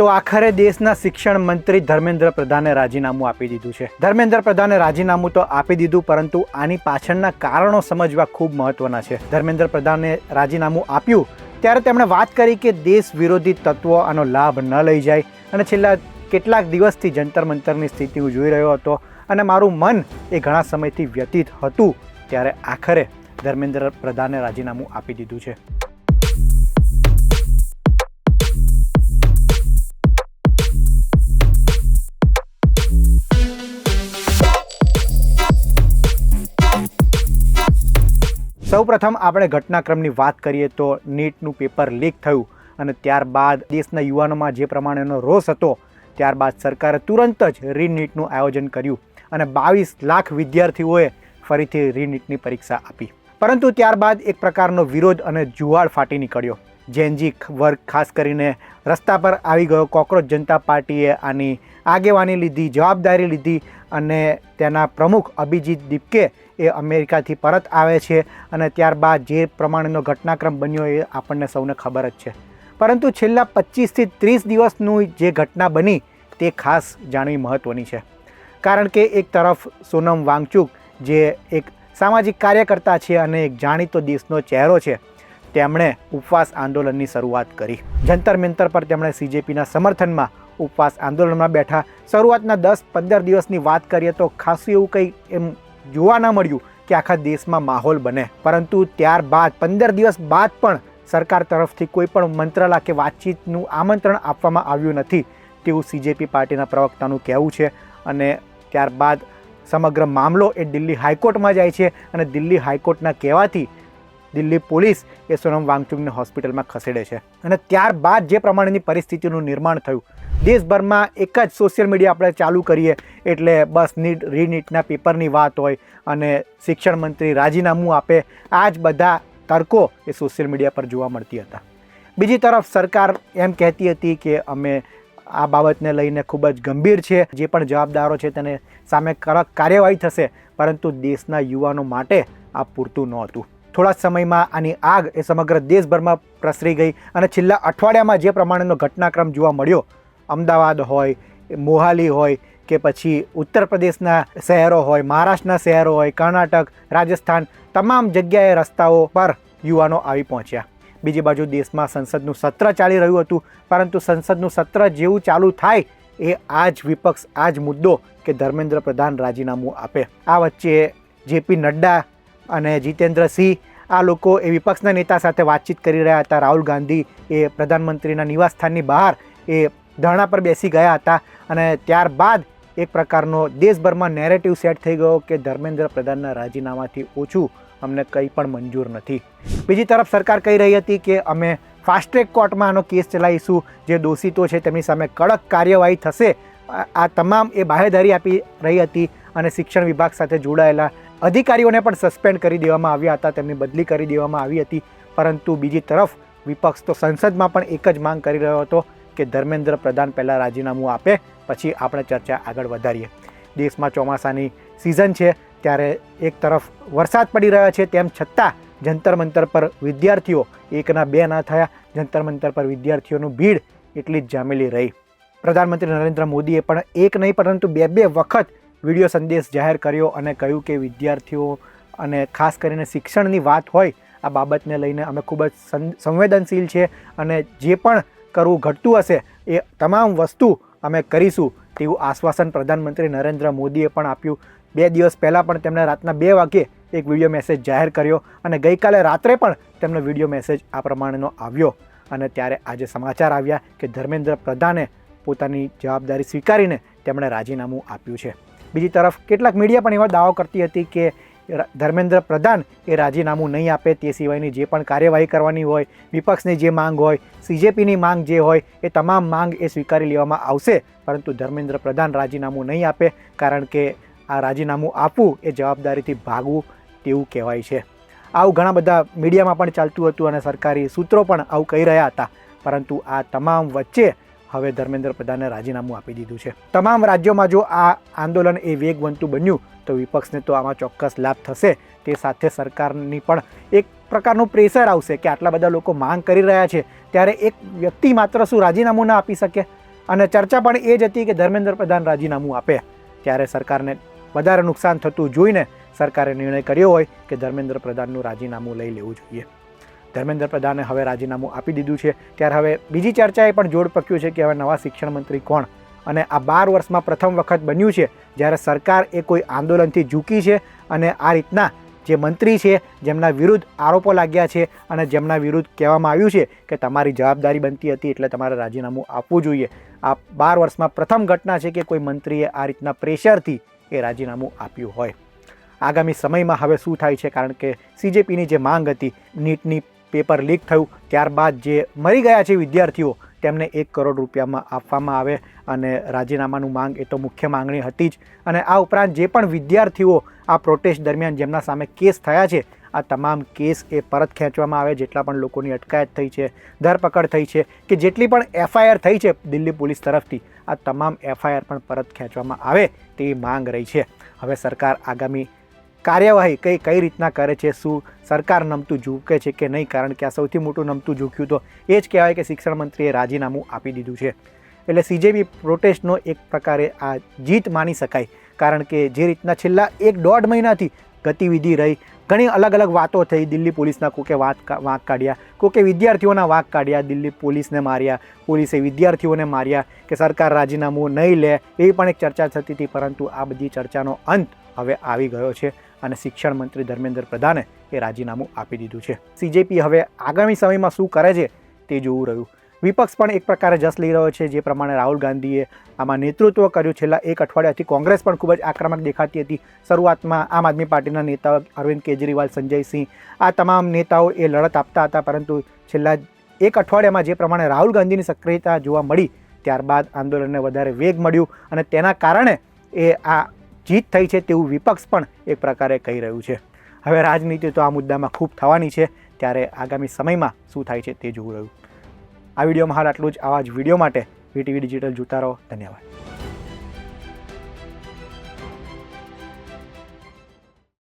તો આખરે દેશના શિક્ષણ મંત્રી ધર્મેન્દ્ર પ્રધાને રાજીનામું આપી દીધું છે. ધર્મેન્દ્ર પ્રધાને રાજીનામું તો આપી દીધું, પરંતુ આની પાછળના કારણો સમજવા ખૂબ મહત્વના છે. ધર્મેન્દ્ર પ્રધાને રાજીનામું આપ્યું ત્યારે તેમણે વાત કરી કે દેશ વિરોધી તત્વો આનો લાભ ન લઈ જાય, અને છેલ્લા કેટલાક દિવસથી જંતર મંતરની સ્થિતિ હું જોઈ રહ્યો હતો અને મારું મન એ ઘણા સમયથી વ્યતીત હતું. ત્યારે આખરે ધર્મેન્દ્ર પ્રધાને રાજીનામું આપી દીધું છે. સૌપ્રથમ આપણે ઘટનાક્રમની વાત કરીએ તો નીટનું પેપર લીક થયું અને ત્યારબાદ દેશના યુવાનોમાં જે પ્રમાણેનો રોષ હતો, ત્યારબાદ સરકારે તુરંત જ રીનીટનું આયોજન કર્યું અને 22 લાખ વિદ્યાર્થીઓએ ફરીથી રીનીટની પરીક્ષા આપી. પરંતુ ત્યારબાદ એક પ્રકારનો વિરોધ અને જુવાળ ફાટી નીકળ્યો. જેનજી વર્ગ ખાસ કરીને રસ્તા પર આવી ગયો. કોકરોચ જનતા પાર્ટીએ આની આગેવાની લીધી, જવાબદારી લીધી અને તેના પ્રમુખ અભિજીત દીપકે એ અમેરિકાથી પરત આવે છે અને ત્યારબાદ જે પ્રમાણેનો ઘટનાક્રમ બન્યો એ આપણને સૌને ખબર જ છે. પરંતુ છેલ્લા 25 થી 30 દિવસનું જે ઘટના બની તે ખાસ જાણવી મહત્ત્વની છે. કારણ કે એક તરફ સોનમ વાંગચુક જે એક સામાજિક કાર્યકર્તા છે અને એક જાણીતો દેશનો ચહેરો છે, તેમણે ઉપવાસ આંદોલનની શરૂઆત કરી. જંતર મંતર પર તેમણે CJPના સમર્થનમાં ઉપવાસ આંદોલનમાં બેઠા. શરૂઆતના 10-15 દિવસની વાત કરીએ તો ખાસું એવું કંઈ એમ જોવા ન મળ્યું કે આખા દેશમાં માહોલ બને. પરંતુ ત્યારબાદ 15 દિવસ બાદ પણ સરકાર તરફથી કોઈ પણ મંત્રાલય કે વાતચીતનું આમંત્રણ આપવામાં આવ્યું નથી તેવું CJP પાર્ટીના પ્રવક્તાનું કહેવું છે. અને ત્યારબાદ સમગ્ર મામલો એ દિલ્હી હાઈકોર્ટમાં જાય છે અને દિલ્હી હાઈકોર્ટના કહેવાથી દિલ્હી પોલીસ એ સોનમ વાંગચુકને હોસ્પિટલમાં ખસેડે છે. અને ત્યારબાદ જે પ્રમાણેની પરિસ્થિતિનું નિર્માણ થયું, દેશભરમાં એક જ સોશિયલ મીડિયા આપણે ચાલુ કરીએ એટલે બસ રીનીટના પેપરની વાત હોય અને શિક્ષણ મંત્રી રાજીનામું આપે, આ જ બધા તર્કો એ સોશિયલ મીડિયા પર જોવા મળતી હતા. બીજી તરફ સરકાર એમ કહેતી હતી કે અમે આ બાબતને લઈને ખૂબ જ ગંભીર છે, જે પણ જવાબદારો છે તેને સામે કડક કાર્યવાહી થશે. પરંતુ દેશના યુવાનો માટે આ પૂરતું નહોતું. થોડા સમયમાં આની આગ એ સમગ્ર દેશભરમાં પ્રસરી ગઈ અને છેલ્લા અઠવાડિયામાં જે પ્રમાણેનો ઘટનાક્રમ જોવા મળ્યો, અમદાવાદ હોય, મોહાલી હોય કે પછી ઉત્તર પ્રદેશના શહેરો હોય, મહારાષ્ટ્રના શહેરો હોય, કર્ણાટક, રાજસ્થાન, તમામ જગ્યાએ રસ્તાઓ પર યુવાનો આવી પહોંચ્યા. બીજી બાજુ દેશમાં સંસદનું સત્ર ચાલી રહ્યું હતું, પરંતુ સંસદનું સત્ર જેવું ચાલુ થાય એ આ જ વિપક્ષ, આ જ મુદ્દો કે ધર્મેન્દ્ર પ્રધાન રાજીનામું આપે. આ વચ્ચે JP નડ્ડા અને જીતેન્દ્રસિંહ આ લોકો એ વિપક્ષના નેતા સાથે વાતચીત કરી રહ્યા હતા. રાહુલ ગાંધી એ પ્રધાનમંત્રીના નિવાસસ્થાનની બહાર એ ધરણા પર બેસી ગયા હતા અને ત્યારબાદ એક પ્રકારનો દેશભરમાં નેરેટિવ સેટ થઈ ગયો કે ધર્મેન્દ્ર પ્રધાનના રાજીનામાથી ઓછું અમને કંઈ પણ મંજૂર નથી. બીજી તરફ સરકાર કહી રહી હતી કે અમે ફાસ્ટ ટ્રેક કોર્ટમાં આનો કેસ ચલાવીશું, જે દોષિતો છે તેમની સામે કડક કાર્યવાહી થશે. આ તમામ એ બાહેધરી આપી રહી હતી અને શિક્ષણ વિભાગ સાથે જોડાયેલા અધિકારીઓને પણ સસ્પેન્ડ કરી દેવામાં આવ્યા હતા, તેમની બદલી કરી દેવામાં આવી હતી. પરંતુ બીજી તરફ વિપક્ષ તો સંસદમાં પણ એક જ માંગ કરી રહ્યો હતો કે ધર્મેન્દ્ર પ્રધાન પહેલાં રાજીનામું આપે, પછી આપણે ચર્ચા આગળ વધારીએ. દેશમાં ચોમાસાની સિઝન છે ત્યારે એક તરફ વરસાદ પડી રહ્યો છે, તેમ છતાં જંતર મંતર પર વિદ્યાર્થીઓ એકના બે ના થયા. જંતર મંતર પર વિદ્યાર્થીઓનું ભીડ એટલી જ જામેલી રહી. પ્રધાનમંત્રી નરેન્દ્ર મોદીએ પણ એક નહીં પરંતુ બે વખત વિડીયો સંદેશ જાહેર કર્યો અને કહ્યું કે વિદ્યાર્થીઓ અને ખાસ કરીને શિક્ષણની વાત હોય, આ બાબતને લઈને અમે ખૂબ જ સંવેદનશીલ છે અને જે પણ કરવું ઘટતું હશે એ તમામ વસ્તુ અમે કરીશું તેવું આશ્વાસન પ્રધાનમંત્રી નરેન્દ્ર મોદીએ પણ આપ્યું. 2 દિવસ પહેલાં પણ તેમણે રાતના 2 વાગ્યે એક વિડીયો મેસેજ જાહેર કર્યો અને ગઈકાલે રાત્રે પણ તેમનો વિડીયો મેસેજ આ પ્રમાણેનો આવ્યો. અને ત્યારે આજે સમાચાર આવ્યા કે ધર્મેન્દ્ર પ્રધાને પોતાની જવાબદારી સ્વીકારીને તેમણે રાજીનામું આપ્યું છે. બીજી તરફ કેટલાક મીડિયા પણ એવા દાવો કરતી હતી કે ધર્મેન્દ્ર પ્રધાન એ રાજીનામું નહીં આપે, તે સિવાયની જે પણ કાર્યવાહી કરવાની હોય, વિપક્ષની જે માંગ હોય, CJPની માંગ જે હોય એ તમામ માંગ એ સ્વીકારી લેવામાં આવશે. પરંતુ ધર્મેન્દ્ર પ્રધાન રાજીનામું નહીં આપે, કારણ કે આ રાજીનામું આપવું એ જવાબદારીથી ભાગવું તેવું કહેવાય છે. આવું ઘણા બધા મીડિયામાં પણ ચાલતું હતું અને સરકારી સૂત્રો પણ આવું કહી રહ્યા હતા. પરંતુ આ તમામ વચ્ચે હવે ધર્મેન્દ્ર પ્રધાને રાજીનામું આપી દીધું છે. તમામ રાજ્યોમાં જો આ આંદોલન એ વેગવંતું બન્યું તો વિપક્ષને તો આમાં ચોક્કસ લાભ થશે. તે સાથે સરકારની પણ એક પ્રકારનું પ્રેશર આવશે કે આટલા બધા લોકો માંગ કરી રહ્યા છે ત્યારે એક વ્યક્તિ માત્ર શું રાજીનામું ના આપી શકે? અને ચર્ચા પણ એ જ હતી કે ધર્મેન્દ્ર પ્રધાન રાજીનામું આપે. ત્યારે સરકારને વધારે નુકસાન થતું જોઈને સરકારે નિર્ણય કર્યો હોય કે ધર્મેન્દ્ર પ્રધાનનું રાજીનામું લઈ લેવું જોઈએ. ધર્મેન્દ્ર પ્રધાને હવે રાજીનામું આપી દીધું છે. ત્યારે હવે બીજી ચર્ચાએ પણ જોડ પક્યું છે કે હવે નવા શિક્ષણ મંત્રી કોણ, અને આ 12 વર્ષમાં પ્રથમ વખત બન્યું છે જ્યારે સરકાર એ કોઈ આંદોલનથી ઝૂકી છે અને આ રીતના જે મંત્રી છે જેમના વિરુદ્ધ આરોપો લાગ્યા છે અને જેમના વિરુદ્ધ કહેવામાં આવ્યું છે કે તમારી જવાબદારી બનતી હતી એટલે તમારે રાજીનામું આપવું જોઈએ, આ 12 વર્ષમાં પ્રથમ ઘટના છે કે કોઈ મંત્રીએ આ રીતના પ્રેશરથી એ રાજીનામું આપ્યું હોય. આગામી સમયમાં હવે શું થાય છે, કારણ કે CJPની જે માંગ હતી, નીટની પેપર લીક થયું ત્યારબાદ જે મરી ગયા છે વિદ્યાર્થીઓ તેમને 1 કરોડ રૂપિયામાં આપવામાં આવે અને રાજીનામાનું માંગ એ તો મુખ્ય માંગણી હતી જ. અને આ ઉપરાંત જે પણ વિદ્યાર્થીઓ આ પ્રોટેસ્ટ દરમિયાન જેમના સામે કેસ થયા છે આ તમામ કેસ એ પરત ખેંચવામાં આવે. જેટલા પણ લોકોની અટકાયત થઈ છે, ધરપકડ થઈ છે કે જેટલી પણ FIR થઈ છે દિલ્હી પોલીસ તરફથી, આ તમામ FIR પણ પરત ખેંચવામાં આવે તેવી માંગ રહી છે. હવે સરકાર આગામી કાર્યવાહી કઈ રીતના કરે છે, શું સરકાર નમતું ઝૂકે છે કે નહીં, કારણ કે આ સૌથી મોટું નમતું ઝૂક્યું તો એ જ કહેવાય કે શિક્ષણ મંત્રીએ રાજીનામું આપી દીધું છે. એટલે CJP પ્રોટેસ્ટનો એક પ્રકારે આ જીત માની શકાય, કારણ કે જે રીતના છેલ્લા 1-1.5 મહિનાથી ગતિવિધિ રહી, ઘણી અલગ અલગ વાતો થઈ, દિલ્હી પોલીસના કોકે વાંક કાઢ્યા, કોકે વિદ્યાર્થીઓના વાંક કાઢ્યા, દિલ્હી પોલીસને માર્યા, પોલીસે વિદ્યાર્થીઓને માર્યા, કે સરકાર રાજીનામું નહીં લે એવી પણ એક ચર્ચા થતી હતી. પરંતુ આ બધી ચર્ચાનો અંત હવે આવી ગયો છે અને શિક્ષણ મંત્રી ધર્મેન્દ્ર પ્રધાને એ રાજીનામું આપી દીધું છે. CJP હવે આગામી સમયમાં શું કરે છે તે જોવું રહ્યું. વિપક્ષ પણ એક પ્રકારે જસ લઈ રહ્યો છે, જે પ્રમાણે રાહુલ ગાંધીએ આમાં નેતૃત્વ કર્યું. છેલ્લા 1 અઠવાડિયાથી કોંગ્રેસ પણ ખૂબ જ આક્રમક દેખાતી હતી. શરૂઆતમાં આમ આદમી પાર્ટીના નેતાઓ અરવિંદ કેજરીવાલ, સંજય સિંહ, આ તમામ નેતાઓ એ લડત આપતા હતા, પરંતુ છેલ્લા 1 અઠવાડિયામાં જે પ્રમાણે રાહુલ ગાંધીની સક્રિયતા જોવા મળી ત્યારબાદ આંદોલનને વધારે વેગ મળ્યું અને તેના કારણે એ આ જીત થઈ છે તેવું વિપક્ષ પણ એક પ્રકારે કહી રહ્યું છે. હવે રાજનીતિ તો આ મુદ્દામાં ખૂબ થવાની છે, ત્યારે આગામી સમયમાં શું થાય છે તે જોવું રહ્યું. આ વિડીયોમાં હાલ આટલું જ. આવા જ વિડીયો માટે VTV ડિજિટલ જોતા રહો. ધન્યવાદ.